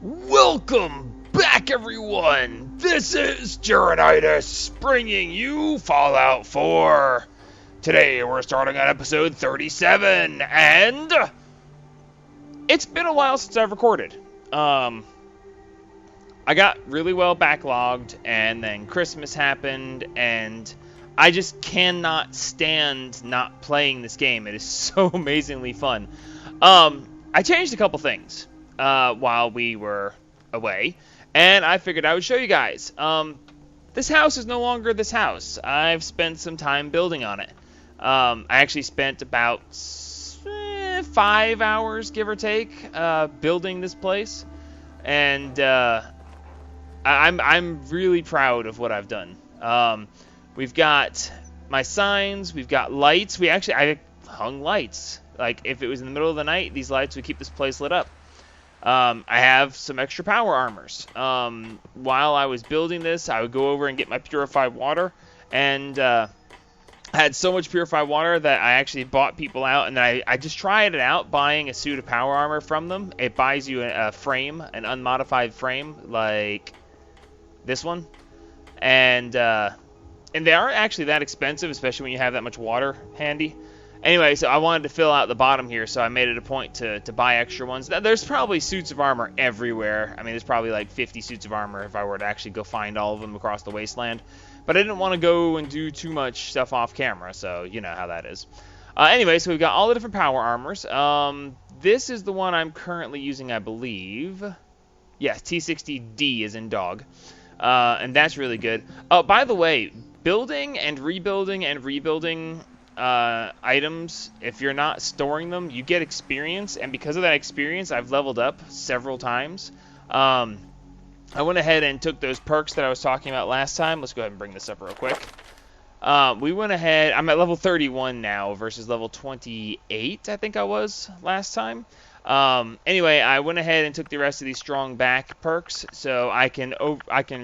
Welcome back, everyone! This is Jurenitis bringing you Fallout 4. Today we're starting on episode 37, and it's been a while since I've recorded. I got really well backlogged, and then Christmas happened, and I just cannot stand not playing this game. It is so amazingly fun. I changed a couple things while we were away, and I figured I would show you guys. This house is no longer this house. I've spent some time building on it. I actually spent about 5 hours, give or take, building this place, and I'm really proud of what I've done. We've got my signs, we've got lights. I hung lights. Like, if it was in the middle of the night, these lights would keep this place lit up. I have some extra power armors. While I was building this, I would go over and get my purified water, and I had so much purified water that I actually bought people out, and then I just tried it out, buying a suit of power armor from them. It buys you a frame, an unmodified frame, like this one, and they aren't actually that expensive, especially when you have that much water handy. Anyway, so I wanted to fill out the bottom here, so I made it a point to buy extra ones. Now, there's probably suits of armor everywhere. I mean, there's probably like 50 suits of armor if I were to actually go find all of them across the wasteland. But I didn't want to go and do too much stuff off camera, so you know how that is. Anyway, so we've got all the different power armors. This is the one I'm currently using, I believe. Yes, T60D is in dog. And that's really good. Oh, by the way, building and rebuilding items, if you're not storing them, you get experience, and because of that experience, I've leveled up several times. I went ahead and took those perks that I was talking about last time. Let's go ahead and bring this up real quick. We went ahead, I'm at level 31 now versus level 28, I think I was last time. Anyway, I went ahead and took the rest of these strong back perks, so I can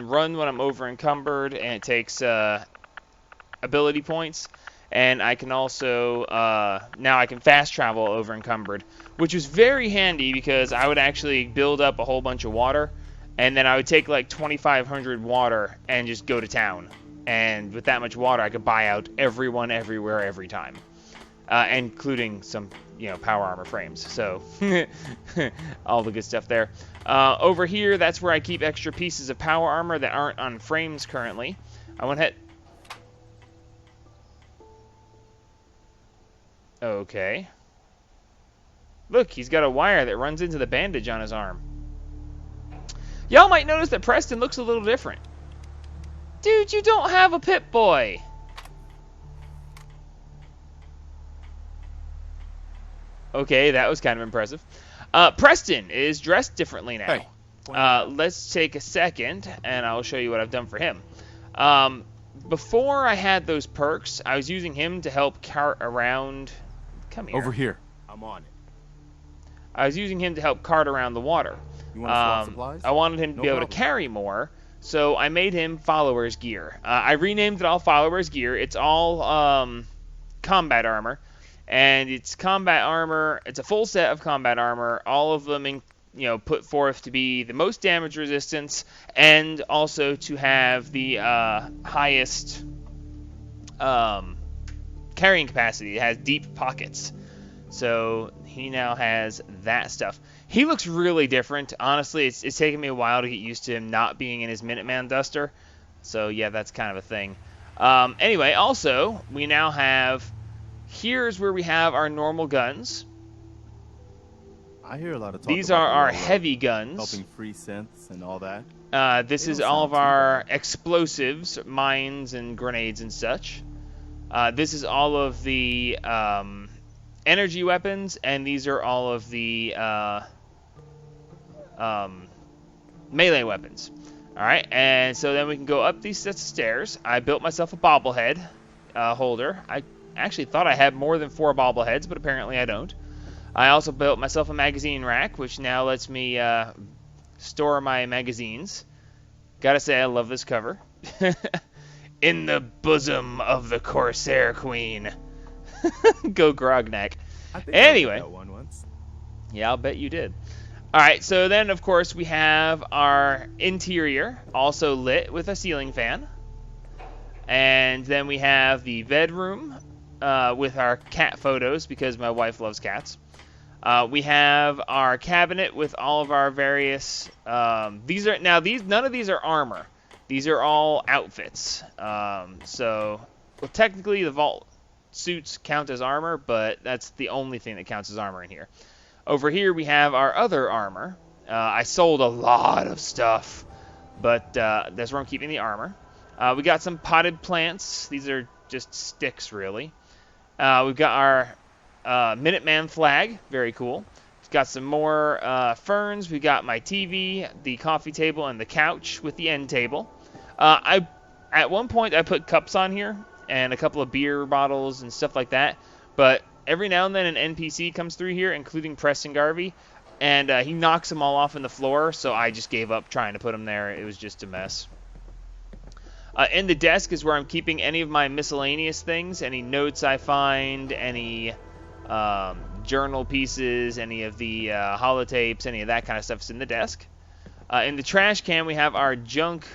run when I'm over encumbered, and it takes ability points. And I can also, now I can fast travel over encumbered, which was very handy because I would actually build up a whole bunch of water, and then I would take like 2,500 water and just go to town. And with that much water, I could buy out everyone, everywhere, every time, including some, power armor frames. So all the good stuff there. Over here, that's where I keep extra pieces of power armor that aren't on frames currently. I went ahead. Okay. Look, he's got a wire that runs into the bandage on his arm. Y'all might notice that Preston looks a little different. Dude, you don't have a Pip-Boy. Okay, that was kind of impressive. Preston is dressed differently now. Hey. Let's take a second, and I'll show you what I've done for him. Before I had those perks, I was using him to help cart around... Come here. Over here. I'm on it. I was using him to help cart around the water. You want to swap supplies? I wanted him to be able to carry more, so I made him Follower's Gear. I renamed it all Follower's Gear. It's all combat armor, and it's combat armor. It's a full set of combat armor, all of them put forth to be the most damage resistance, and also to have the highest carrying capacity. It has deep pockets, so he now has that stuff. He looks really different. Honestly, it's taken me a while to get used to him not being in his Minuteman duster, so yeah, that's kind of a thing. Anyway, also, we now have, here's where we have our normal guns. I hear a lot of talk. These are our heavy guns. Helping free synths and all that. This is all of our explosives, mines, and grenades and such. This is all of the energy weapons, and these are all of the melee weapons. Alright, and so then we can go up these sets of stairs. I built myself a bobblehead holder. I actually thought I had more than 4 bobbleheads, but apparently I don't. I also built myself a magazine rack, which now lets me store my magazines. Gotta say, I love this cover. In the bosom of the Corsair Queen. Go Grognak. I think Anyway. I read that one once. Yeah, I'll bet you did. Alright, so then, of course, we have our interior also lit with a ceiling fan. And then we have the bedroom with our cat photos because my wife loves cats. We have our cabinet with all of our various. None of these are armor. These are all outfits. Well, technically the vault suits count as armor, but that's the only thing that counts as armor in here. Over here we have our other armor. I sold a lot of stuff, but that's where I'm keeping the armor. We got some potted plants. These are just sticks, really. We've got our Minuteman flag. Very cool. We've got some more ferns. We've got my TV, the coffee table, and the couch with the end table. At one point, I put cups on here and a couple of beer bottles and stuff like that. But every now and then an NPC comes through here, including Preston Garvey, and he knocks them all off on the floor, so I just gave up trying to put them there. It was just a mess. In the desk is where I'm keeping any of my miscellaneous things, any notes I find, any journal pieces, any of the holotapes, any of that kind of stuff is in the desk. In the trash can, we have our junk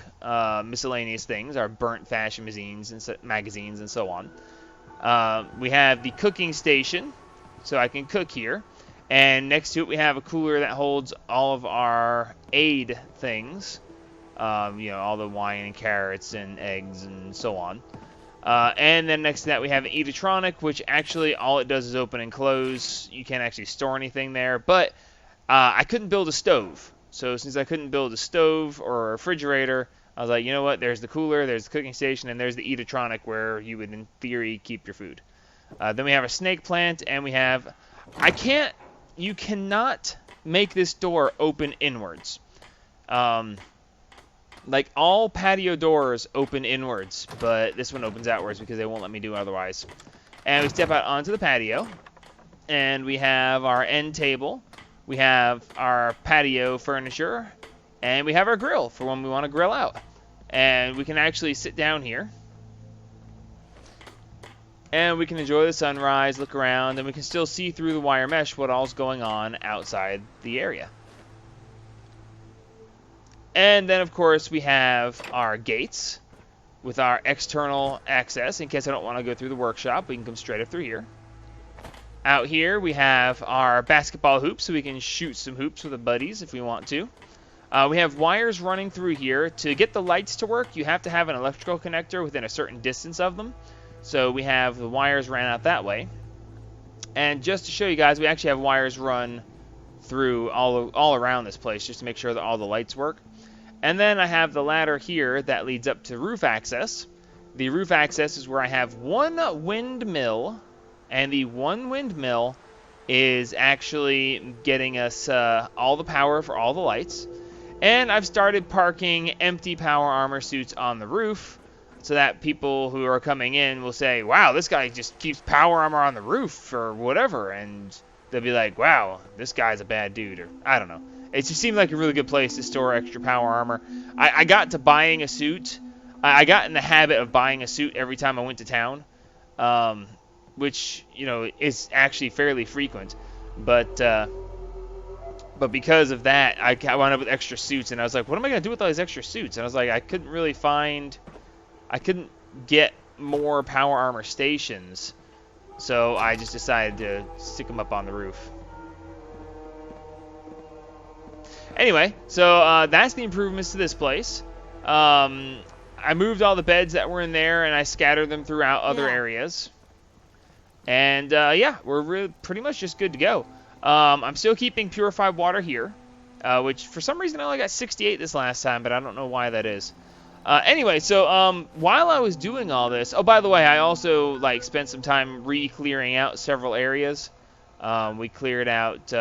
miscellaneous things, our burnt fashion magazines and so on. We have the cooking station, so I can cook here. And next to it, we have a cooler that holds all of our aid things. All the wine and carrots and eggs and so on. And then next to that we have an Eatrotronic, which actually all it does is open and close. You can't actually store anything there, but I couldn't build a stove. So since I couldn't build a stove or a refrigerator, I was like, you know what, there's the cooler, there's the cooking station, and there's the Eatrotronic where you would, in theory, keep your food. Then we have a snake plant, and we have... You cannot make this door open inwards. Like, all patio doors open inwards, but this one opens outwards because they won't let me do otherwise. And we step out onto the patio, and we have our end table, we have our patio furniture, and we have our grill for when we want to grill out. And we can actually sit down here, and we can enjoy the sunrise, look around, and we can still see through the wire mesh what all's going on outside the area. And then, of course, we have our gates with our external access. In case I don't want to go through the workshop, we can come straight up through here. Out here, we have our basketball hoops, so we can shoot some hoops with the buddies if we want to. We have wires running through here. To get the lights to work, you have to have an electrical connector within a certain distance of them. So we have the wires ran out that way. And just to show you guys, we actually have wires run through all around this place just to make sure that all the lights work. And then I have the ladder here that leads up to roof access. The roof access is where I have one windmill, and the one windmill is actually getting us all the power for all the lights. And I've started parking empty power armor suits on the roof so that people who are coming in will say, wow, this guy just keeps power armor on the roof or whatever, and they'll be like, wow, this guy's a bad dude, or I don't know. It just seemed like a really good place to store extra power armor. I got to buying a suit. I got in the habit of buying a suit every time I went to town, which, is actually fairly frequent. But because of that, I wound up with extra suits, and I was like, what am I going to do with all these extra suits? And I was like, I couldn't get more power armor stations, so I just decided to stick them up on the roof. Anyway, so that's the improvements to this place. I moved all the beds that were in there, and I scattered them throughout other areas. And, we're pretty much just good to go. I'm still keeping purified water here, which for some reason I only got 68 this last time, but I don't know why that is. Anyway, so while I was doing all this... Oh, by the way, I also spent some time re-clearing out several areas. We cleared out...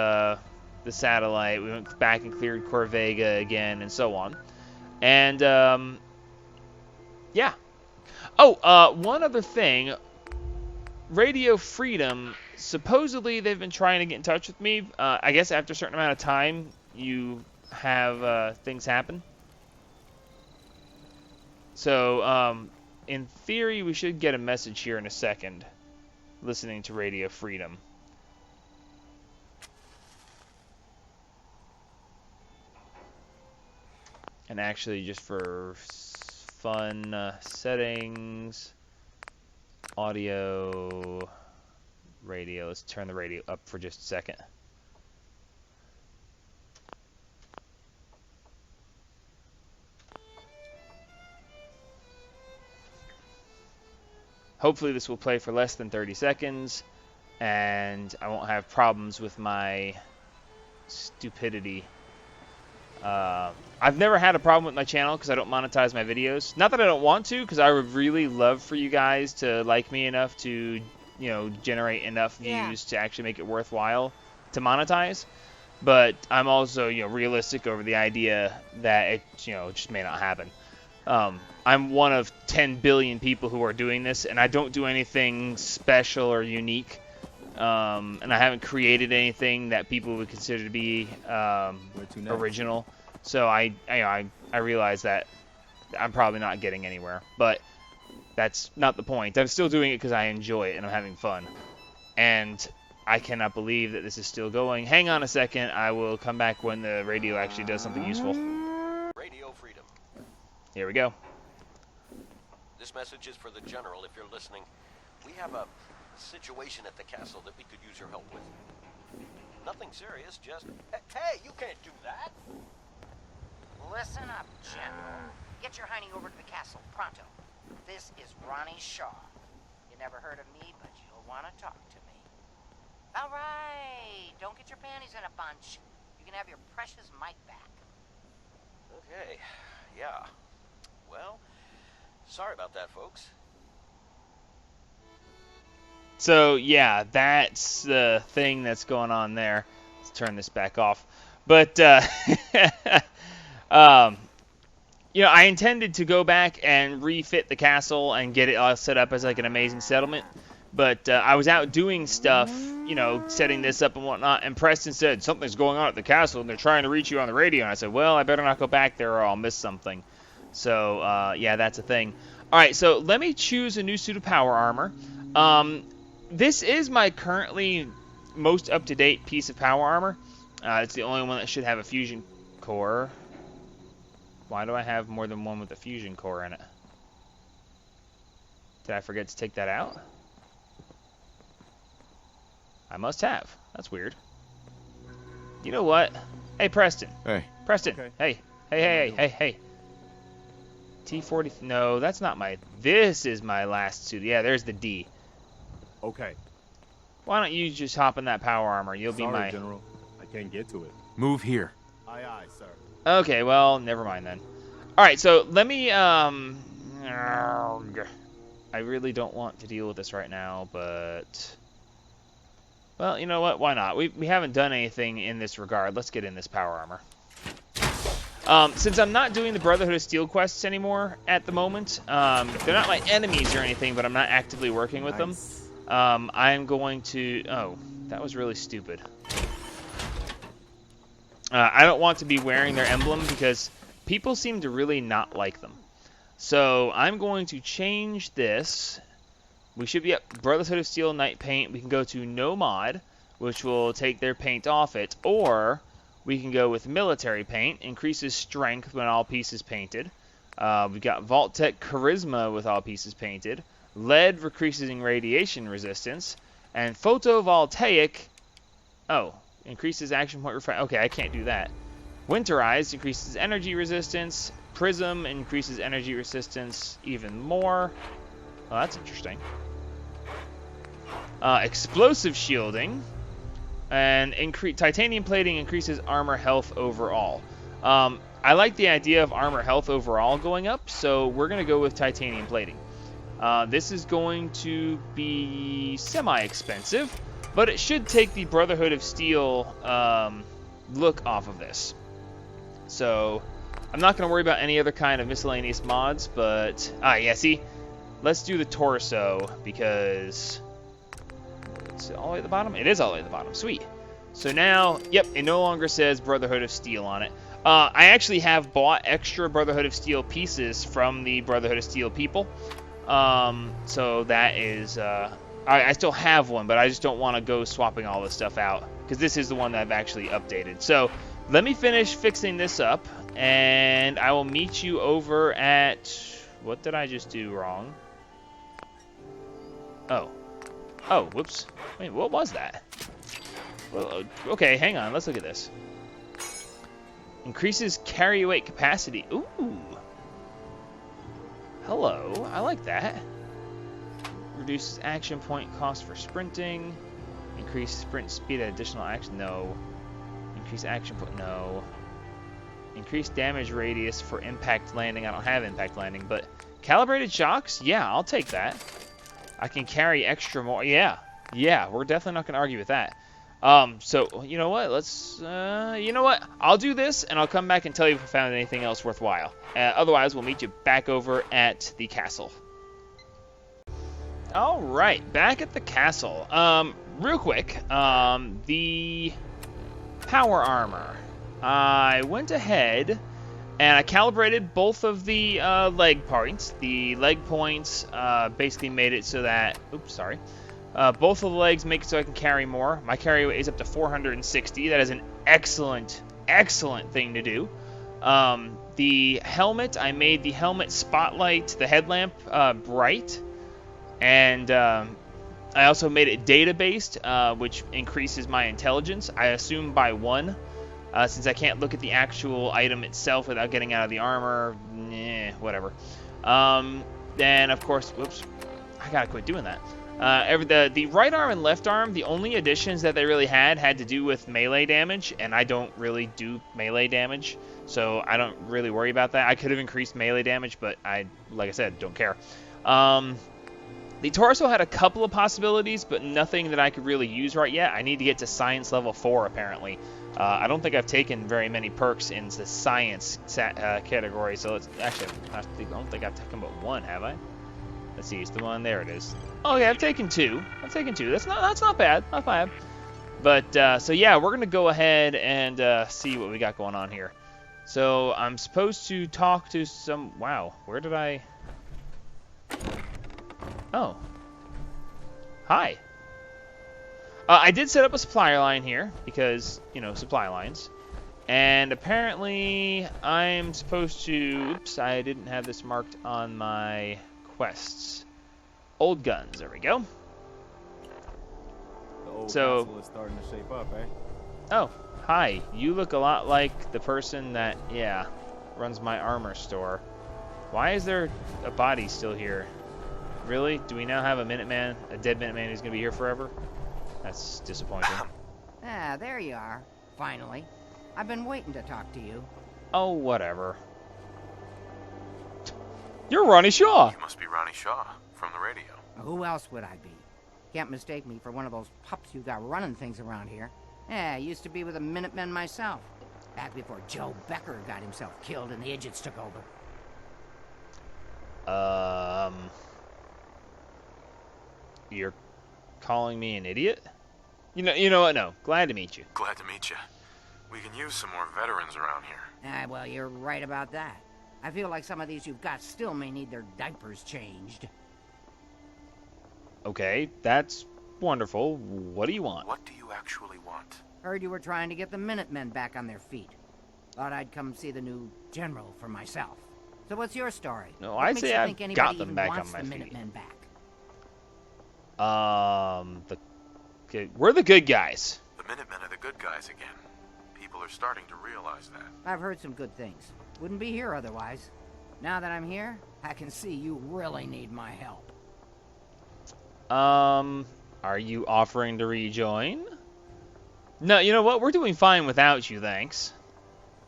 the satellite, we went back and cleared Corvega again, and so on. And, yeah. Oh, one other thing. Radio Freedom, supposedly they've been trying to get in touch with me. I guess after a certain amount of time, you have things happen. So, in theory, we should get a message here in a second, listening to Radio Freedom. And actually, just for fun, settings, audio, radio. Let's turn the radio up for just a second. Hopefully this will play for less than 30 seconds, and I won't have problems with my stupidity. I've never had a problem with my channel because I don't monetize my videos. Not that I don't want to, because I would really love for you guys to like me enough to, you know, generate enough views to actually make it worthwhile to monetize. But I'm also, you know, realistic over the idea that it, you know, just may not happen. I'm one of 10 billion people who are doing this, and I don't do anything special or unique. And I haven't created anything that people would consider to be original. So I realize that I'm probably not getting anywhere. But that's not the point. I'm still doing it because I enjoy it and I'm having fun. And I cannot believe that this is still going. Hang on a second. I will come back when the radio actually does something useful. Radio Freedom. Here we go. This message is for the General if you're listening. We have a situation at the castle that we could use your help with. Nothing serious, just... Hey, you can't do that! Listen up, General. Get your hiney over to the castle, pronto. This is Ronnie Shaw. You never heard of me, but you'll want to talk to me. All right, don't get your panties in a bunch. You can have your precious mic back. Okay, yeah. Well, sorry about that, folks. So, yeah, that's the thing that's going on there. Let's turn this back off. But, you know, I intended to go back and refit the castle and get it all set up as, like, an amazing settlement. But I was out doing stuff, you know, setting this up and whatnot, and Preston said, something's going on at the castle, and they're trying to reach you on the radio. And I said, well, I better not go back there or I'll miss something. So, yeah, that's a thing. All right, so let me choose a new suit of power armor. This is my currently most up-to-date piece of power armor. It's the only one that should have a fusion core. Why do I have more than one with a fusion core in it? Did I forget to take that out? I must have. That's weird. You know what? Hey, Preston. Hey. Preston. Okay. Hey. T40. No, that's not my... This is my last suit. Yeah, there's the D. Okay. Why don't you just hop in that power armor? You'll be my... General. I can't get to it. Move here. Aye, aye, sir. Okay, well, never mind then. Alright, so let me, I really don't want to deal with this right now, but... Well, you know what? Why not? We haven't done anything in this regard. Let's get in this power armor. Since I'm not doing the Brotherhood of Steel quests anymore at the moment, they're not my enemies or anything, but I'm not actively working with them. I'm going to... Oh, that was really stupid. I don't want to be wearing their emblem because people seem to really not like them. So I'm going to change this. We should be at Brotherhood of Steel Night Paint. We can go to No Mod, which will take their paint off it, or we can go with Military Paint, increases strength when all pieces painted. We've got Vault-Tec Charisma with all pieces painted. Lead increasing radiation resistance, and Photovoltaic. Oh, increases action point refract. Okay, I can't do that. Winterize increases energy resistance. Prism increases energy resistance even more. Oh, that's interesting. Explosive shielding and titanium plating increases armor health overall. I like the idea of armor health overall going up, so we're going to go with titanium plating. This is going to be semi-expensive, but it should take the Brotherhood of Steel look off of this. So I'm not going to worry about any other kind of miscellaneous mods, but... yeah, see? Let's do the torso, because... Is it all the way at the bottom? It is all the way at the bottom. Sweet. So now, yep, it no longer says Brotherhood of Steel on it. I actually have bought extra Brotherhood of Steel pieces from the Brotherhood of Steel people. So that is... I still have one, but I just don't want to go swapping all this stuff out, because this is the one that I've actually updated. So let me finish fixing this up, and I will meet you over at... What did I just do wrong? Oh. Oh, whoops. Wait, what was that? Well, okay, hang on. Let's look at this. Increases carry weight capacity. Ooh. Hello. I like that. Reduces action point cost for sprinting. Increase sprint speed at additional action. No. Increase action point. No. Increase damage radius for impact landing. I don't have impact landing, but calibrated shocks? Yeah, I'll take that. I can carry extra more. Yeah. Yeah, we're definitely not going to argue with that. So, you know what? Let's, you know what? I'll do this, and I'll come back and tell you if we found anything else worthwhile. Otherwise, we'll meet you back over at the castle. All right, back at the castle. Real quick, the power armor. I went ahead and I calibrated both of the leg points. The leg points basically made it so that, oops, sorry. Both of the legs make it so I can carry more. My carry weight is up to 460. That is an excellent, excellent thing to do. The helmet, I made the helmet spotlight, the headlamp, bright. And I also made it data-based, which increases my intelligence, I assume by 1. Since I can't look at the actual item itself without getting out of the armor, whatever. Then, of course, whoops, I gotta quit doing that. The right arm and left arm, the only additions that they really had to do with melee damage, and I don't really do melee damage, so I don't really worry about that. I could have increased melee damage, but like I said, don't care. The torso had a couple of possibilities, but nothing that I could really use right yet. I need to get to science level 4, apparently. I don't think I've taken very many perks in the science category, so let's actually, I don't think I've taken but 1, have I? Let's see, it's the one, there it is. Oh yeah, I've taken 2. That's not bad, not bad. But, so yeah, we're going to go ahead and see what we got going on here. So, I'm supposed to talk to some, wow, where did I... Oh. Hi. I did set up a supply line here, because, you know, supply lines. And apparently, I'm supposed to... Oops, I didn't have this marked on my quests. Old guns, there we go. The old So- castle is starting to shape up, eh? Oh, hi. You look a lot like the person that, yeah, runs my armor store. Why is there a body still here? Really? Do we now have a Minuteman, a dead Minuteman who's going to be here forever? That's disappointing. Ah, there you are. Finally. I've been waiting to talk to you. Oh, whatever. You're Ronnie Shaw. You must be Ronnie Shaw from the radio. Who else would I be? Can't mistake me for one of those pups you got running things around here. Yeah, I used to be with the Minutemen myself. Back before Joe Becker got himself killed and the Idiots took over. You're calling me an idiot? You know what? No. Glad to meet you. Glad to meet you. We can use some more veterans around here. Ah, well, you're right about that. I feel like some of these you've got still may need their diapers changed. Okay, that's wonderful. What do you want? What do you actually want? Heard you were trying to get the Minutemen back on their feet. Thought I'd come see the new general for myself. So what's your story? No, What I'd makes say you I've think anybody got them even back wants on my the feet. Minutemen back? We're the good guys. The Minutemen are the good guys again. People are starting to realize that. I've heard some good things. Wouldn't be here otherwise. Now that I'm here, I can see you really need my help. Are you offering to rejoin? No, you know what? We're doing fine without you, thanks.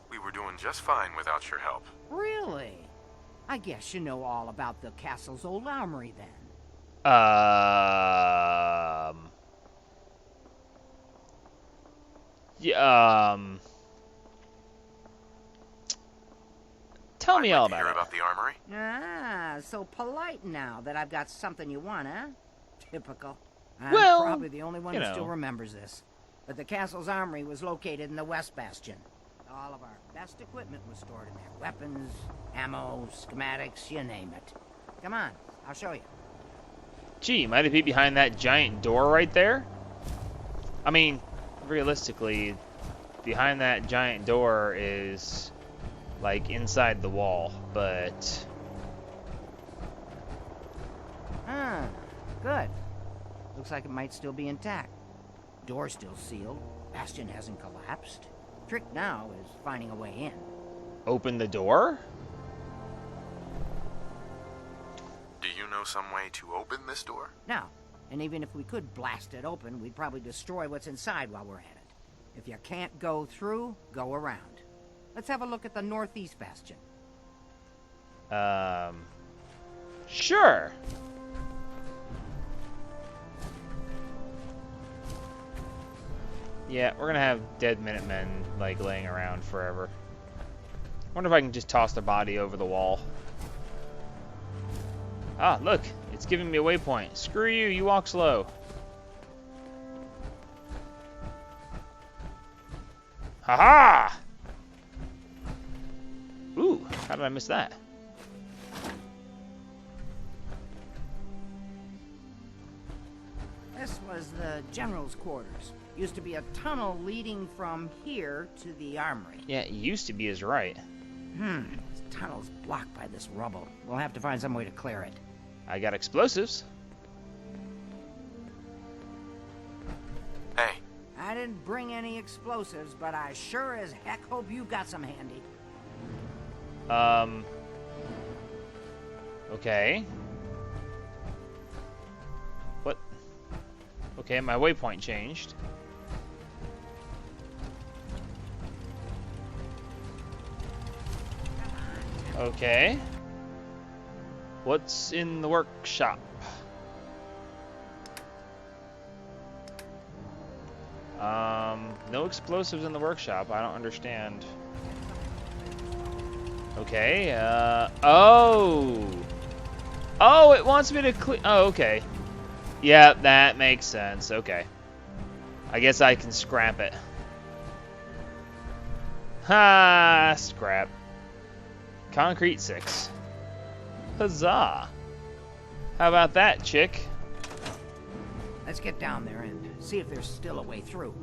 We were doing just fine without your help. Really? I guess you know all about the castle's old armory then. Yeah, tell me all I'd like to about hear it. about the armory. Ah, so polite now that I've got something you want, huh? Typical. I'm Well, probably the only one you who know. still remembers this. But the castle's armory was located in the West Bastion. All of our best equipment was stored in there. Weapons, ammo, schematics, you name it. Come on, I'll show you. Gee, might it be behind that giant door right there? I mean, realistically, behind that giant door is like inside the wall, but Ah, good. Looks like it might still be intact. Door's still sealed. Bastion hasn't collapsed. Trick now is finding a way in. open the door? Do you know some way to open this door? Now, and even if we could blast it open, we'd probably destroy what's inside while we're at it. If you can't go through, go around. Let's have a look at the northeast bastion. Sure. Yeah, we're gonna have dead Minutemen, like, laying around forever. Wonder if I can just toss the body over the wall. Ah, look, it's giving me a waypoint. Screw you, you walk slow. Haha! Ooh, how did I miss that? This was the general's quarters. Used to be a tunnel leading from here to the armory. Yeah, it used to be his right. This tunnel's blocked by this rubble. We'll have to find some way to clear it. I got explosives. Hey, I didn't bring any explosives, but I sure as heck hope you got some handy. Okay. What? Okay, my waypoint changed. Okay. What's in the workshop? No explosives in the workshop. I don't understand. Okay, oh! Oh, it wants me to clean. Oh, okay. Yeah, that makes sense. Okay. I guess I can scrap it. Ha! Scrap. Concrete 6. Huzzah! How about that, chick? Let's get down there and see if there's still a way through.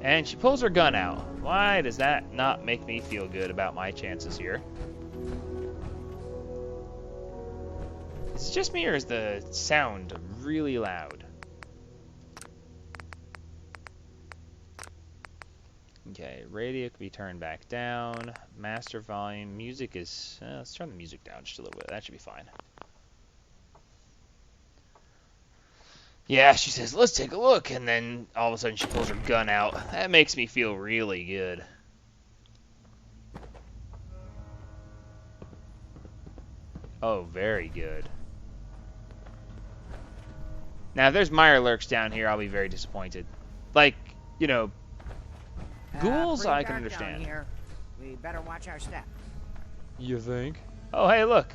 And she pulls her gun out. Why does that not make me feel good about my chances here? Is it just me, or is the sound really loud? Okay, radio can be turned back down. Master volume. Music is... let's turn the music down just a little bit. That should be fine. Yeah, she says, let's take a look. And then all of a sudden she pulls her gun out. That makes me feel really good. Oh, very good. Now, if there's Mirelurks down here, I'll be very disappointed. Like, you know, ghouls, Pretty I can dark understand. down here. We better watch our step. You think? Oh, hey, look.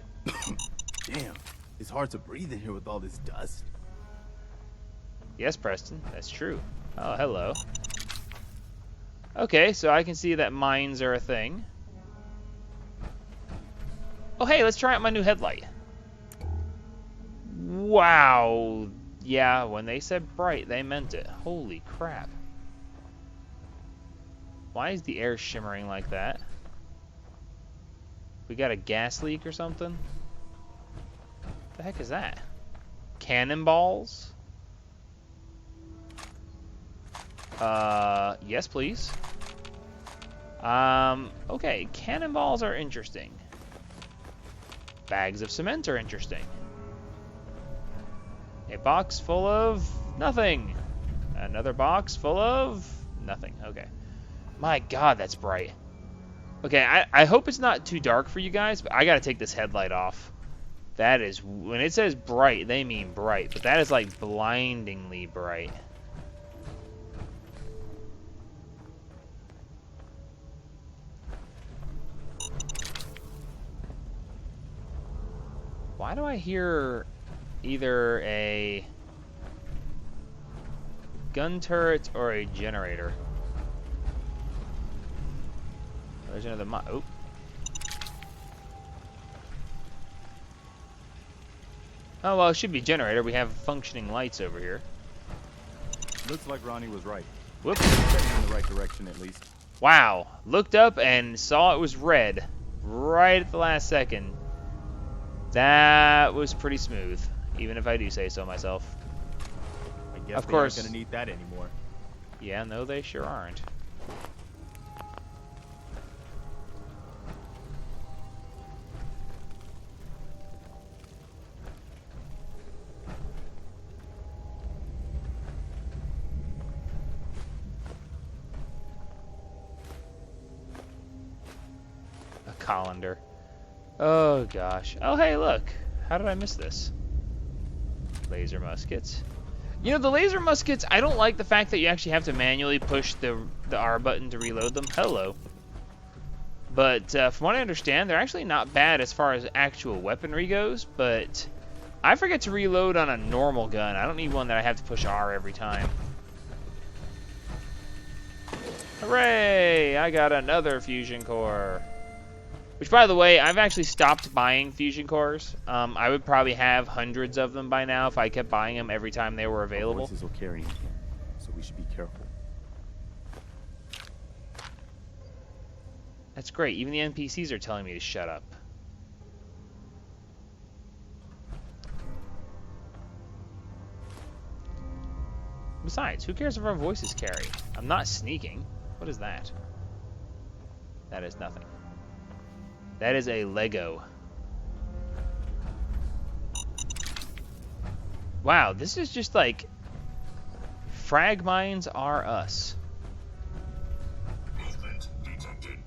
Damn, it's hard to breathe in here with all this dust. Yes, Preston, that's true. Oh, hello. Okay, so I can see that mines are a thing. Oh, hey, let's try out my new headlight. Wow. Yeah, when they said bright, they meant it. Holy crap. Why is the air shimmering like that? We got a gas leak or something? What the heck is that? Cannonballs? Yes, please. Okay, cannonballs are interesting. Bags of cement are interesting. A box full of nothing. Another box full of nothing. Okay. My God, that's bright. Okay, I hope it's not too dark for you guys, but I gotta take this headlight off. That is, when it says bright, they mean bright, but that is like blindingly bright. Why do I hear either a gun turret or a generator? There's another oh. Oh, well, it should be generator. We have functioning lights over here. Looks like Ronnie was right. Whoops. Heading in the right direction at least. Wow. Looked up and saw it was red right at the last second. That was pretty smooth, even if I do say so myself. I guess Of they course. aren't gonna need that anymore. Yeah, no, they sure aren't. A colander. Oh gosh. Oh hey, look. How did I miss this? Laser muskets. You know, the laser muskets, I don't like the fact that you actually have to manually push the R button to reload them. Hello. But from what I understand, they're actually not bad as far as actual weaponry goes, but I forget to reload on a normal gun. I don't need one that I have to push R every time. Hooray! I got another fusion core. Which, by the way, I've actually stopped buying fusion cores. I would probably have hundreds of them by now if I kept buying them every time they were available. Voices will carry him, so we should be careful. That's great. Even the NPCs are telling me to shut up. Besides, who cares if our voices carry? I'm not sneaking. What is that? That is nothing. That is a Lego. Wow, this is just like... Frag mines are us. Movement detected.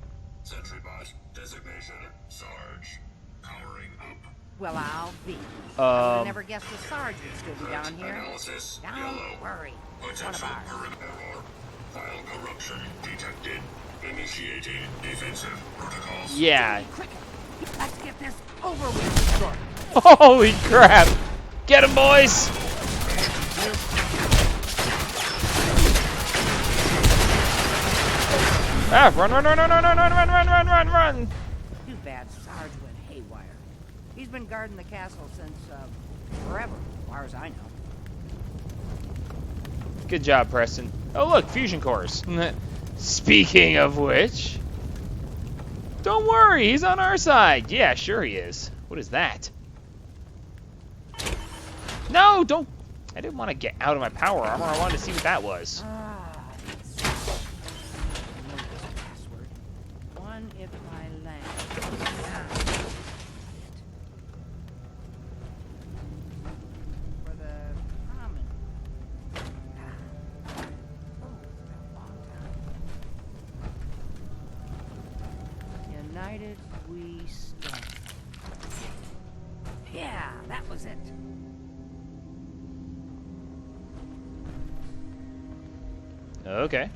Sentry bot designation Sarge. Powering up. Well, I'll be. I would Um, never guessed the Sarge would still be down here. Analysis Don't yellow. worry. One of Potential ours. error. File corruption detected. Initiating defensive protocols. Yeah. Quick, let's get this over with. Holy crap! Get him, boys! Ah, run, run, run, run, run, run, run, run, run, run, run, run! Too bad Sarge went haywire. He's been guarding the castle since, forever, as far as I know. Good job, Preston. Oh, look, fusion cores. Speaking of which... Don't worry, he's on our side. Yeah, sure he is. What is that? No, don't... I didn't want to get out of my power armor. I wanted to see what that was. I know this password. One if I land. For the common. Oh, it's been a long time. United we stand. Yeah, that was it. Okay.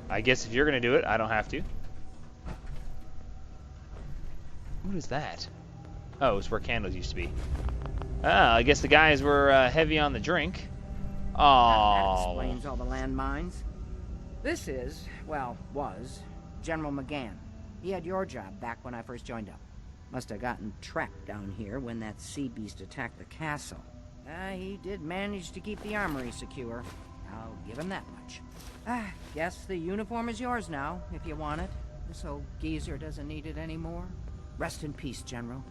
I guess if you're going to do it, I don't have to. What is that? Oh, it's where candles used to be. Ah, I guess the guys were heavy on the drink. That Oh. explains all the landmines. This is, well, was, General McGann. He had your job back when I first joined up. Must have gotten trapped down here when that sea beast attacked the castle. He did manage to keep the armory secure. I'll give him that much. Guess the uniform is yours now, if you want it. This old geezer doesn't need it anymore. Rest in peace, General.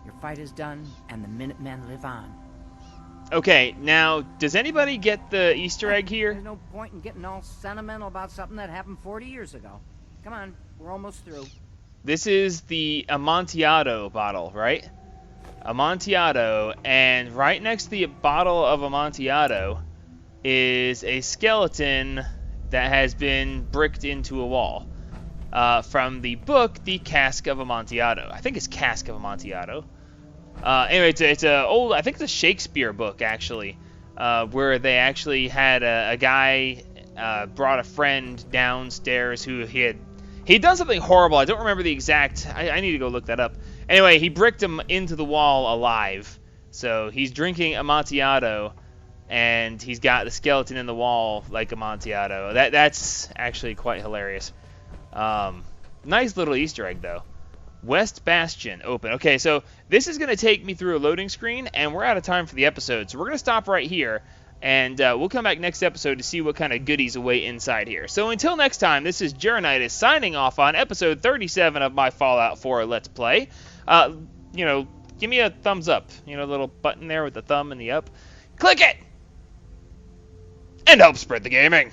Your fight is done, and the Minutemen live on. Okay, now, does anybody get the Easter egg here? There's no point in getting all sentimental about something that happened 40 years ago. Come on, we're almost through. This is the Amontillado bottle, right? Amontillado, and right next to the bottle of Amontillado is a skeleton that has been bricked into a wall. From the book, The Cask of Amontillado. I think it's Cask of Amontillado. Anyway, it's a old, I think it's a Shakespeare book, actually, where they actually had a guy brought a friend downstairs who he'd done something horrible. I don't remember the exact, I need to go look that up. Anyway, he bricked him into the wall alive. So he's drinking Amontillado, and he's got the skeleton in the wall like Amontillado. That's actually quite hilarious. Nice little Easter egg, though. West Bastion open. Okay, so this is going to take me through a loading screen, and we're out of time for the episode, so we're going to stop right here. And we'll come back next episode to see what kind of goodies await inside here. So until next time, this is Juronitis signing off on episode 37 of my Fallout 4 Let's Play. Give me a thumbs up. The little button there with the thumb and the up. Click it! And help spread the gaming.